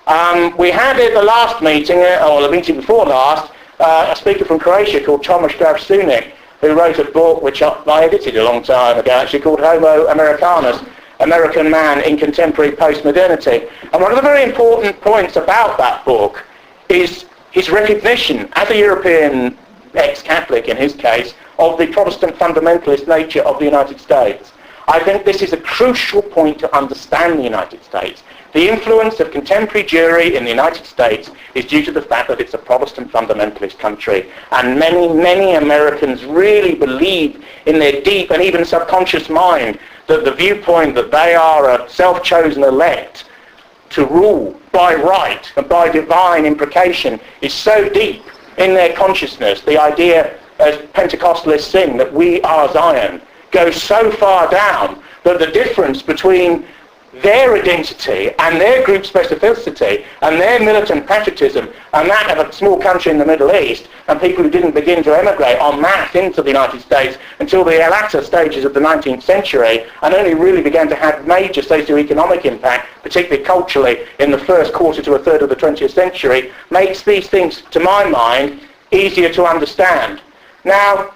We had at the last meeting, or the meeting before last, a speaker from Croatia called Tomasz Gravsunik, who wrote a book which I edited a long time ago, actually called Homo Americanus, American Man in Contemporary Postmodernity. And one of the very important points about that book is his recognition, as a European ex-Catholic in his case, of the Protestant fundamentalist nature of the United States. I think this is a crucial point to understand the United States. The influence of contemporary Jewry in the United States is due to the fact that it's a Protestant fundamentalist country. And many, many Americans really believe in their deep and even subconscious mind that the viewpoint that they are a self-chosen elect to rule by right and by divine imprecation is so deep in their consciousness. The idea, as Pentecostalists sing, that we are Zion, goes so far down that the difference between their identity and their group specificity and their militant patriotism and that of a small country in the Middle East and people who didn't begin to emigrate en masse into the United States until the latter stages of the 19th century and only really began to have major socio-economic impact, particularly culturally, in the first quarter to a third of the 20th century, makes these things, to my mind, easier to understand. Now,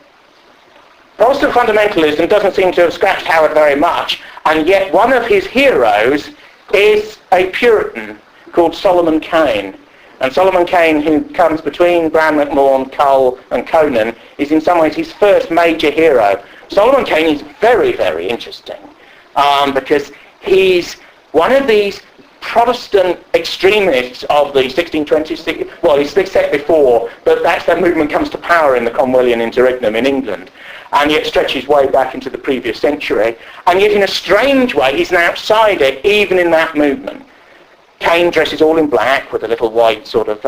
Protestant fundamentalism doesn't seem to have scratched Howard very much, and yet one of his heroes is a Puritan called Solomon Kane. And Solomon Kane, who comes between Graham McMahon, Cole and Conan, is in some ways his first major hero. Solomon Kane is very, very interesting because he's one of these Protestant extremists of the 1620s, well, he's set before, but that's that movement comes to power in the Cromwellian interregnum in England, and yet stretches way back into the previous century, and yet in a strange way he's an outsider even in that movement. Kane dresses all in black with a little white sort of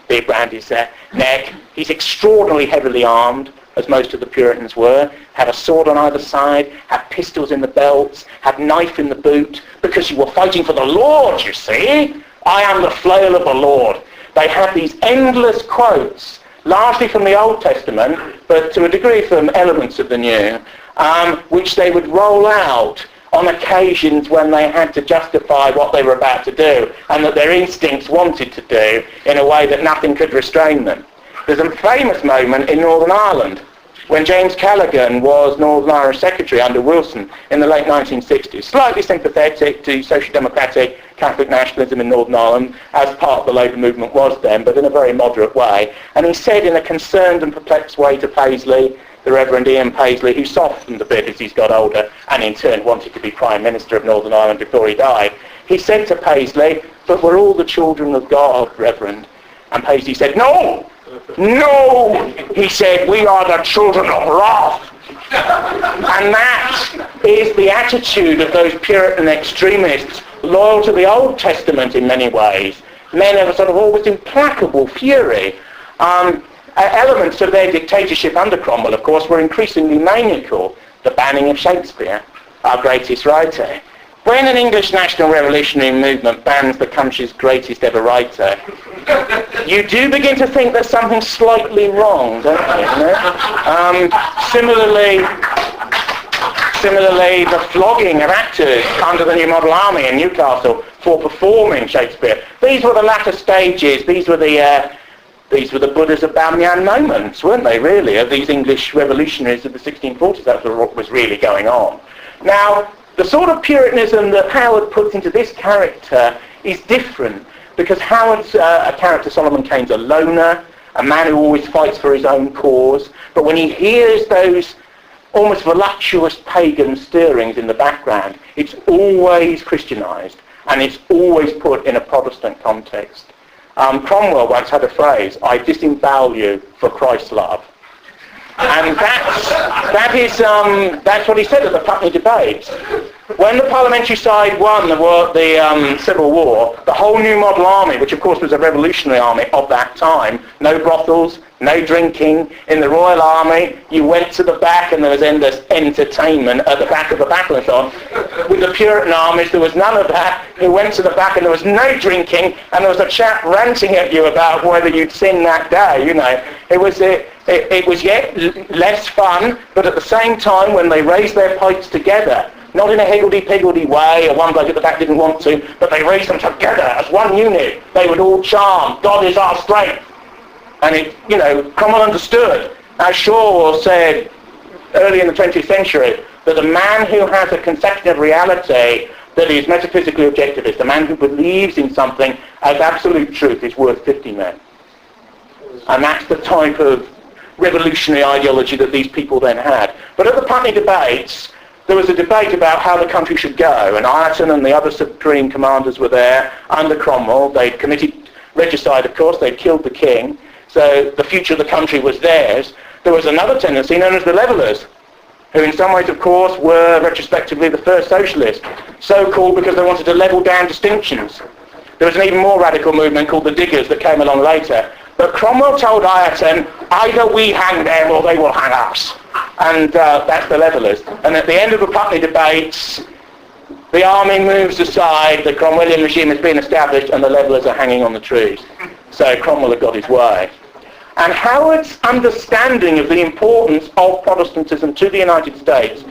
bib round his neck. He's extraordinarily heavily armed, as most of the Puritans were, had a sword on either side, had pistols in the belts, had knife in the boot, because you were fighting for the Lord, you see. I am the flail of the Lord. They had these endless quotes, largely from the Old Testament, but to a degree from elements of the New, which they would roll out on occasions when they had to justify what they were about to do, and that their instincts wanted to do in a way that nothing could restrain them. There's a famous moment in Northern Ireland when James Callaghan was Northern Irish Secretary under Wilson in the late 1960s, slightly sympathetic to social democratic Catholic nationalism in Northern Ireland, as part of the Labour movement was then, but in a very moderate way. And he said in a concerned and perplexed way to Paisley, the Reverend Ian Paisley, who softened a bit as he's got older and in turn wanted to be Prime Minister of Northern Ireland before he died, he said to Paisley, "But we're all the children of God, Reverend." And Paisley said, "No! No!" He said, "We are the children of wrath." And that is the attitude of those Puritan extremists, loyal to the Old Testament in many ways. Men of a sort of almost implacable fury. Elements of their dictatorship under Cromwell, of course, were increasingly maniacal. The banning of Shakespeare, our greatest writer. When an English national revolutionary movement bans the country's greatest ever writer, you do begin to think there's something slightly wrong, don't you? Similarly, the flogging of actors under the New Model Army in Newcastle for performing Shakespeare. These were the latter stages. These were the Buddhas of Bamyan moments, weren't they, really, of these English revolutionaries of the 1640s. That's what was really going on. Now, the sort of Puritanism that Howard puts into this character is different, because Howard's a character, Solomon Kane's a loner, a man who always fights for his own cause, but when he hears those almost voluptuous pagan stirrings in the background, it's always Christianized, and it's always put in a Protestant context. Cromwell once had a phrase, "I disembowel you for Christ's love." And that's what he said at the Putney debates. When the parliamentary side won the Civil War, the whole New Model Army, which of course was a revolutionary army of that time, no brothels, no drinking. In the Royal Army, you went to the back and there was endless entertainment at the back of the battle and so on. With the Puritan armies, there was none of that. You went to the back and there was no drinking, and there was a chap ranting at you about whether you'd sinned that day, you know. It was yet less fun, but at the same time, when they raised their pipes together, not in a higgledy-piggledy way, or one bloke at the back didn't want to, but they raised them together as one unit. They would all chant, God is our strength. And it, Cromwell understood, as Shaw said early in the 20th century, that a man who has a conception of reality that is metaphysically objectivist, a man who believes in something as absolute truth, is worth 50 men. And that's the type of revolutionary ideology that these people then had. But at the Putney debates, there was a debate about how the country should go, and Ireton and the other supreme commanders were there under Cromwell. They'd committed regicide, of course, they'd killed the king, so the future of the country was theirs. There was another tendency known as the Levellers, who in some ways, of course, were retrospectively the first socialists, so called because they wanted to level down distinctions. There was an even more radical movement called the Diggers that came along later. But Cromwell told Ireton, either we hang them or they will hang us. And that's the Levellers. And at the end of the Putney debates, the army moves aside, the Cromwellian regime has been established, and the Levellers are hanging on the trees. So Cromwell had got his way. And Howard's understanding of the importance of Protestantism to the United States,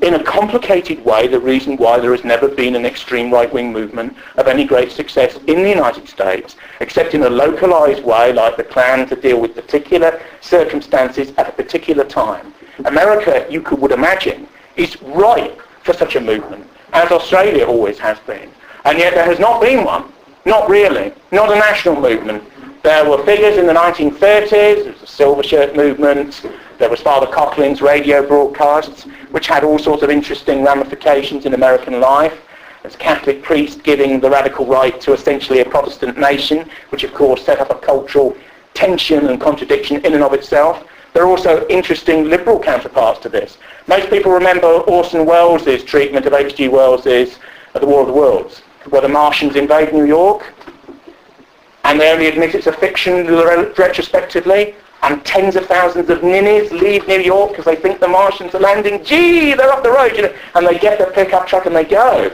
in a complicated way, the reason why there has never been an extreme right-wing movement of any great success in the United States, except in a localized way, like the Klan, to deal with particular circumstances at a particular time. America, you would imagine, is ripe for such a movement, as Australia always has been. And yet there has not been one. Not really. Not a national movement. There were figures in the 1930s, there was the Silver Shirt movement, there was Father Coughlin's radio broadcasts, which had all sorts of interesting ramifications in American life. There's a Catholic priest giving the radical right to essentially a Protestant nation, which of course set up a cultural tension and contradiction in and of itself. There are also interesting liberal counterparts to this. Most people remember Orson Welles' treatment of H.G. Wells' The War of the Worlds, where the Martians invade New York, and they only admit it's a fiction retrospectively, and tens of thousands of ninnies leave New York because they think the Martians are landing. Gee, they're up the road, and they get their pickup truck and they go.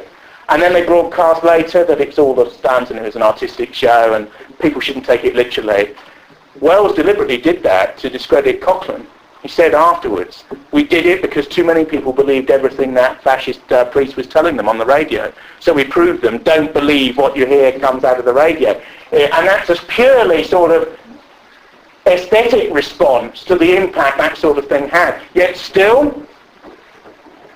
And then they broadcast later that it's all a stunt and it was an artistic show and people shouldn't take it literally. Wells deliberately did that to discredit Coughlin. He said afterwards, we did it because too many people believed everything that fascist priest was telling them on the radio. So we proved them, don't believe what you hear comes out of the radio. And that's a purely sort of aesthetic response to the impact that sort of thing had. Yet still,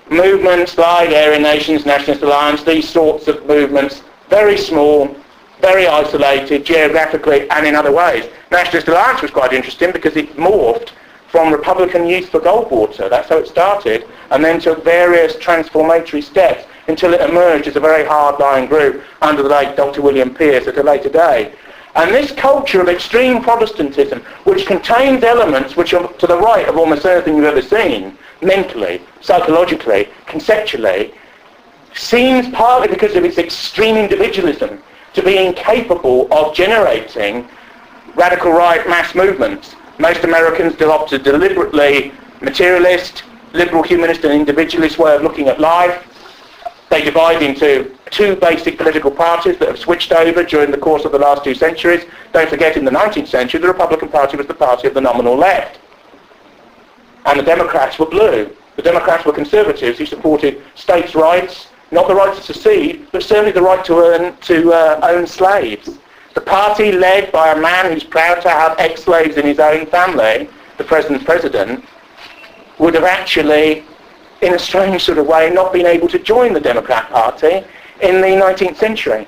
movements like Aryan Nations, Nationalist Alliance, these sorts of movements, very small, very isolated geographically and in other ways. Nationalist Alliance was quite interesting because it morphed from Republican Youth for Goldwater, that's how it started, and then took various transformatory steps until it emerged as a very hard-line group under the late Dr. William Pierce at a later day. And this culture of extreme Protestantism, which contains elements which are to the right of almost anything you've ever seen, mentally, psychologically, conceptually, seems partly because of its extreme individualism to be incapable of generating radical right mass movements. Most Americans adopt a deliberately materialist, liberal humanist and individualist way of looking at life. They divide into two basic political parties that have switched over during the course of the last 2 centuries. Don't forget, in the 19th century, the Republican Party was the party of the nominal left. And the Democrats were blue. The Democrats were conservatives who supported states' rights, not the right to secede, but certainly the right to own slaves. The party led by a man who's proud to have ex-slaves in his own family, the present president, would have actually, in a strange sort of way, not been able to join the Democrat Party in the 19th century.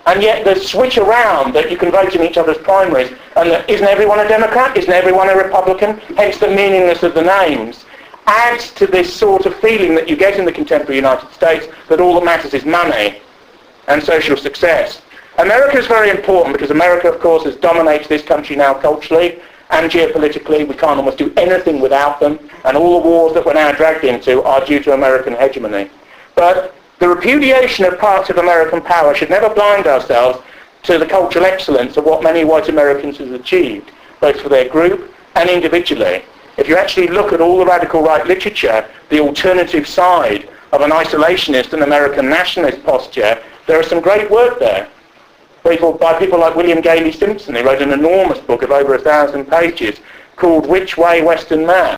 And yet the switch around that you can vote in each other's primaries, and that isn't everyone a Democrat, isn't everyone a Republican, hence the meaninglessness of the names, adds to this sort of feeling that you get in the contemporary United States that all that matters is money and social success. America is very important because America, of course, dominates this country now culturally and geopolitically. We can't almost do anything without them, and all the wars that we're now dragged into are due to American hegemony. But the repudiation of parts of American power should never blind ourselves to the cultural excellence of what many white Americans have achieved, both for their group and individually. If you actually look at all the radical right literature, the alternative side of an isolationist and American nationalist posture, there is some great work there. By people like William Gailey Simpson, who wrote an enormous book of over 1,000 pages called Which Way, Western Man?